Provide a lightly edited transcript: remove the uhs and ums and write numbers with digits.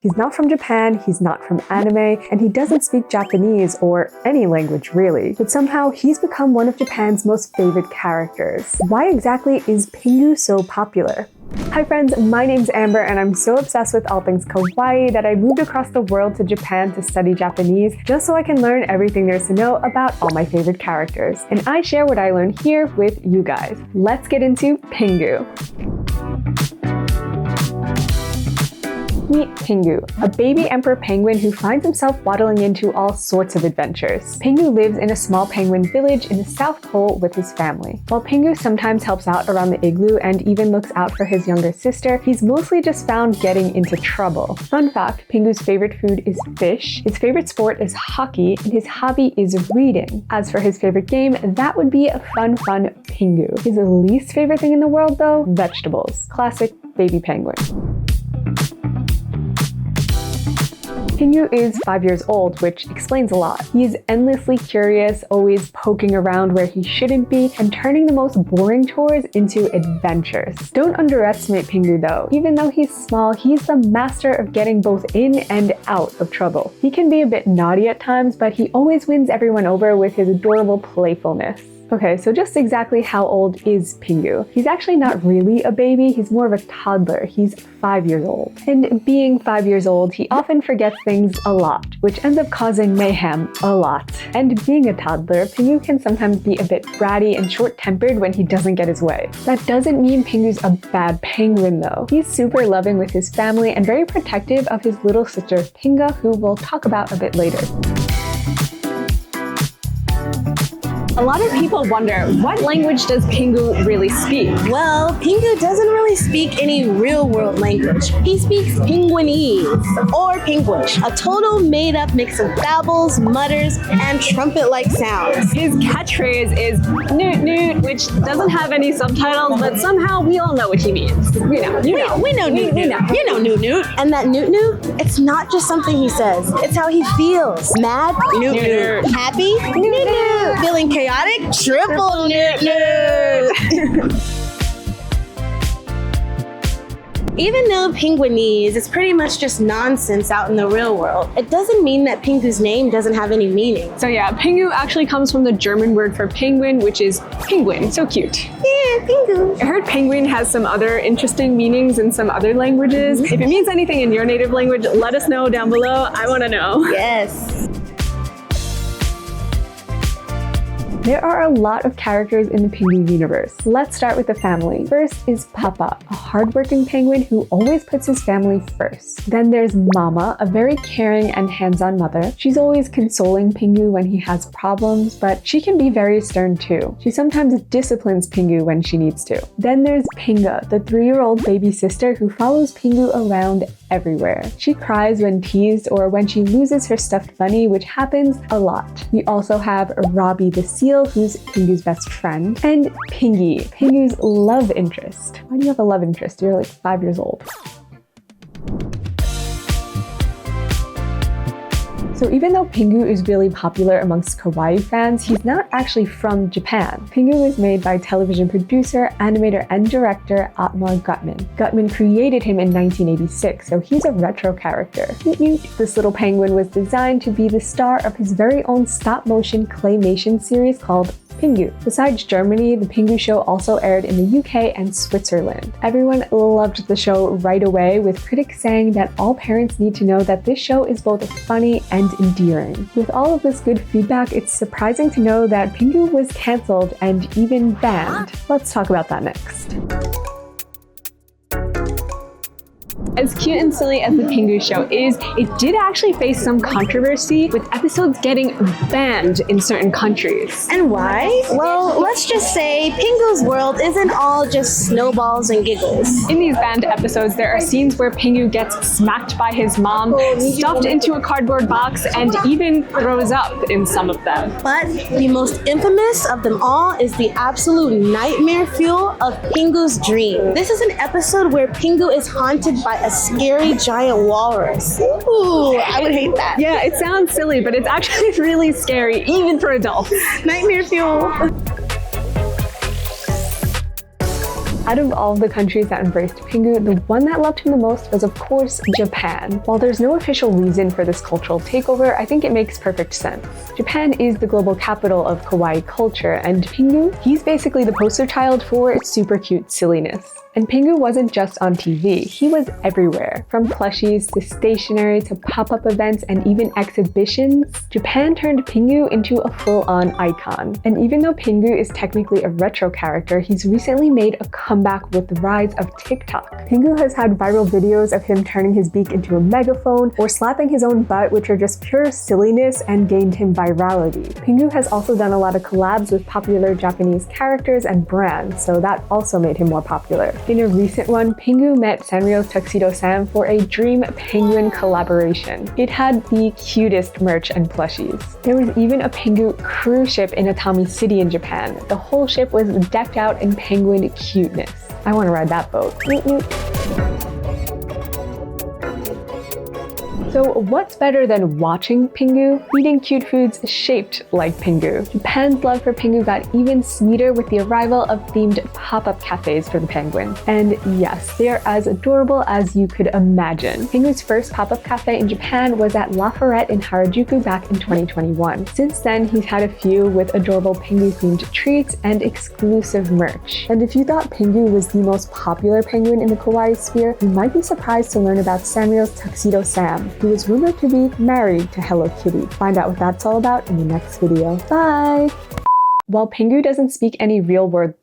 He's not from Japan, he's not from anime, and he doesn't speak Japanese or any language really. But somehow he's become one of Japan's most favorite characters. Why exactly is Pingu so popular? Hi friends, my name's Amber and I'm so obsessed with all things kawaii that I moved across the world to Japan to study Japanese just so I can learn everything there's to know about all my favorite characters. And I share what I learned here with you guys. Let's get into Pingu. Meet Pingu, a baby emperor penguin who finds himself waddling into all sorts of adventures. Pingu lives in a small penguin village in the South Pole with his family. While Pingu sometimes helps out around the igloo and even looks out for his younger sister, he's mostly just found getting into trouble. Fun fact, Pingu's favorite food is fish, his favorite sport is hockey, and his hobby is reading. As for his favorite game, that would be a fun Pingu. His least favorite thing in the world though? Vegetables. Classic baby penguin. Pingu is 5 years old, which explains a lot. He is endlessly curious, always poking around where he shouldn't be, and turning the most boring chores into adventures. Don't underestimate Pingu though. Even though he's small, he's the master of getting both in and out of trouble. He can be a bit naughty at times, but he always wins everyone over with his adorable playfulness. Okay, so just exactly how old is Pingu? He's actually not really a baby, he's more of a toddler. He's 5 years old. And being 5 years old, he often forgets things a lot, which ends up causing mayhem a lot. And being a toddler, Pingu can sometimes be a bit bratty and short-tempered when he doesn't get his way. That doesn't mean Pingu's a bad penguin though. He's super loving with his family and very protective of his little sister Pinga, who we'll talk about a bit later. A lot of people wonder, what language does Pingu really speak? Well, Pingu doesn't really speak any real-world language. He speaks Penguinese, or Penguish, a total made-up mix of babbles, mutters, and trumpet-like sounds. His catchphrase is noot noot, which doesn't have any subtitles, but somehow we all know what he means. We know noot noot. You know noot noot. And that noot noot, it's not just something he says, it's how he feels. Mad? Noot noot. Happy? Noot noot. Feeling chaotic? Triple noot noot. Even though Penguinese is pretty much just nonsense out in the real world, it doesn't mean that Pingu's name doesn't have any meaning. So yeah, Pingu actually comes from the German word for penguin, which is penguin. So cute. Yeah, Pingu. I heard penguin has some other interesting meanings in some other languages. If it means anything in your native language, let us know down below. I want to know. Yes. There are a lot of characters in the Pingu universe. Let's start with the family. First is Papa, a hardworking penguin who always puts his family first. Then there's Mama, a very caring and hands-on mother. She's always consoling Pingu when he has problems, but she can be very stern too. She sometimes disciplines Pingu when she needs to. Then there's Pinga, the 3-year-old baby sister who follows Pingu around everywhere. She cries when teased or when she loses her stuffed bunny, which happens a lot. We also have Robbie the seal, who's Pingu's best friend, and Pingy, Pingu's love interest. Why do you have a love interest? You're like 5 years old. So even though Pingu is really popular amongst kawaii fans, he's not actually from Japan. Pingu was made by television producer, animator, and director Otmar Gutmann. Gutmann created him in 1986, so he's a retro character. This little penguin was designed to be the star of his very own stop-motion claymation series called Pingu. Besides Germany, the Pingu show also aired in the UK and Switzerland. Everyone loved the show right away, with critics saying that all parents need to know that this show is both funny and endearing. With all of this good feedback, it's surprising to know that Pingu was cancelled and even banned. Let's talk about that next. As cute and silly as the Pingu show is, it did actually face some controversy, with episodes getting banned in certain countries. And why? Well, let's just say Pingu's world isn't all just snowballs and giggles. In these banned episodes, there are scenes where Pingu gets smacked by his mom, stuffed into a cardboard box, and even throws up in some of them. But the most infamous of them all is the absolute nightmare fuel of Pingu's dream. This is an episode where Pingu is haunted by a scary giant walrus. Ooh, I would hate that. Yeah, it sounds silly, but it's actually really scary, even for adults. Nightmare fuel. Out of all the countries that embraced Pingu, the one that loved him the most was of course Japan. While there's no official reason for this cultural takeover, I think it makes perfect sense. Japan is the global capital of kawaii culture, and Pingu, he's basically the poster child for super cute silliness. And Pingu wasn't just on TV, he was everywhere. From plushies to stationery to pop-up events and even exhibitions, Japan turned Pingu into a full-on icon. And even though Pingu is technically a retro character, he's recently made a comeback with the rise of TikTok. Pingu has had viral videos of him turning his beak into a megaphone or slapping his own butt, which are just pure silliness and gained him virality. Pingu has also done a lot of collabs with popular Japanese characters and brands, so that also made him more popular. In a recent one, Pingu met Sanrio's Tuxedo Sam for a Dream Penguin collaboration. It had the cutest merch and plushies. There was even a Pingu cruise ship in Atami City in Japan. The whole ship was decked out in penguin cuteness. I want to ride that boat. Noot, noot. So what's better than watching Pingu? Eating cute foods shaped like Pingu. Japan's love for Pingu got even sweeter with the arrival of themed pop-up cafes for the penguin. And yes, they are as adorable as you could imagine. Pingu's first pop-up cafe in Japan was at La Forêt in Harajuku back in 2021. Since then, he's had a few with adorable Pingu-themed treats and exclusive merch. And if you thought Pingu was the most popular penguin in the kawaii sphere, you might be surprised to learn about Sanrio's Tuxedo Sam, who is rumored to be married to Hello Kitty. Find out what that's all about in the next video. Bye! While Pingu doesn't speak any real word,